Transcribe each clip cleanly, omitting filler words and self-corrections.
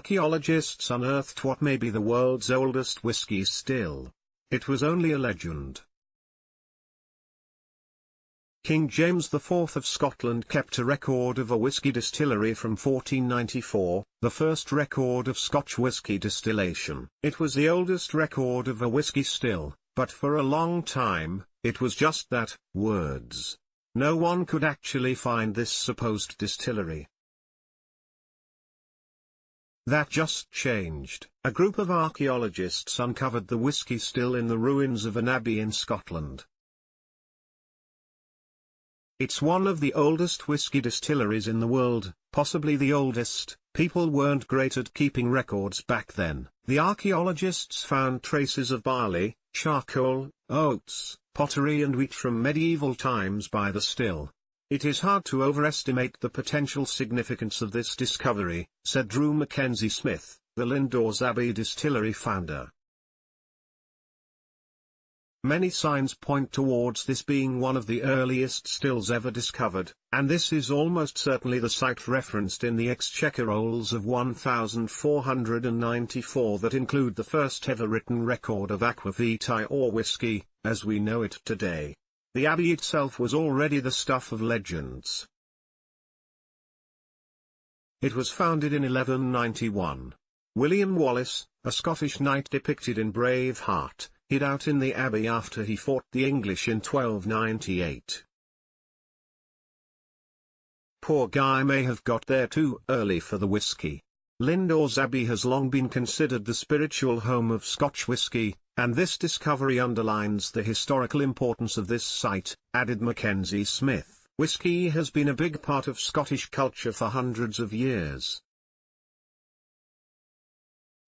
Archaeologists unearthed what may be the world's oldest whiskey still. It was only a legend. King James IV of Scotland kept a record of a whisky distillery from 1494, the first record of Scotch whisky distillation. It was the oldest record of a whisky still, but for a long time, it was just that, words. No one could actually find this supposed distillery. That just changed. A group of archaeologists uncovered the whisky still in the ruins of an abbey in Scotland. It's one of the oldest whiskey distilleries in the world, possibly the oldest. People weren't great at keeping records back then. The archaeologists found traces of barley, charcoal, oats, pottery and wheat from medieval times by the still. It is hard to overestimate the potential significance of this discovery, said Drew Mackenzie Smith, the Lindores Abbey distillery founder. Many signs point towards this being one of the earliest stills ever discovered, and this is almost certainly the site referenced in the Exchequer Rolls of 1494 that include the first ever written record of aqua vitae or whiskey, as we know it today. The abbey itself was already the stuff of legends. It was founded in 1191. William Wallace, a Scottish knight depicted in Braveheart, hid out in the abbey after he fought the English in 1298. Poor guy may have got there too early for the whiskey. Lindores Abbey has long been considered the spiritual home of Scotch whiskey, and this discovery underlines the historical importance of this site, added Mackenzie Smith. Whiskey has been a big part of Scottish culture for hundreds of years.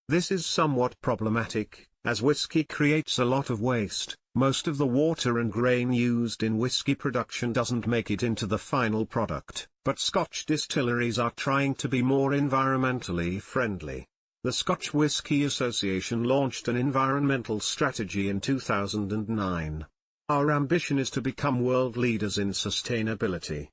This is somewhat problematic, as whiskey creates a lot of waste. Most of the water and grain used in whiskey production doesn't make it into the final product. But Scotch distilleries are trying to be more environmentally friendly. The Scotch Whisky Association launched an environmental strategy in 2009. Our ambition is to become world leaders in sustainability.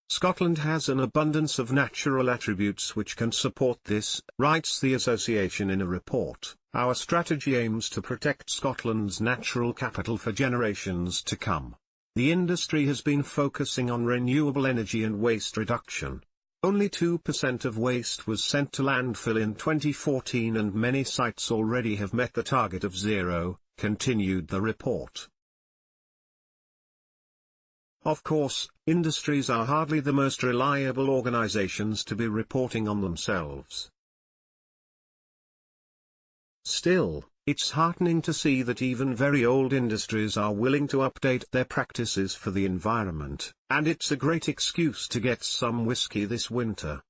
Scotland has an abundance of natural attributes which can support this, writes the association in a report. Our strategy aims to protect Scotland's natural capital for generations to come. The industry has been focusing on renewable energy and waste reduction. Only 2% of waste was sent to landfill in 2014 and many sites already have met the target of zero, continued the report. Of course, industries are hardly the most reliable organizations to be reporting on themselves. Still, it's heartening to see that even very old industries are willing to update their practices for the environment, and it's a great excuse to get some whiskey this winter.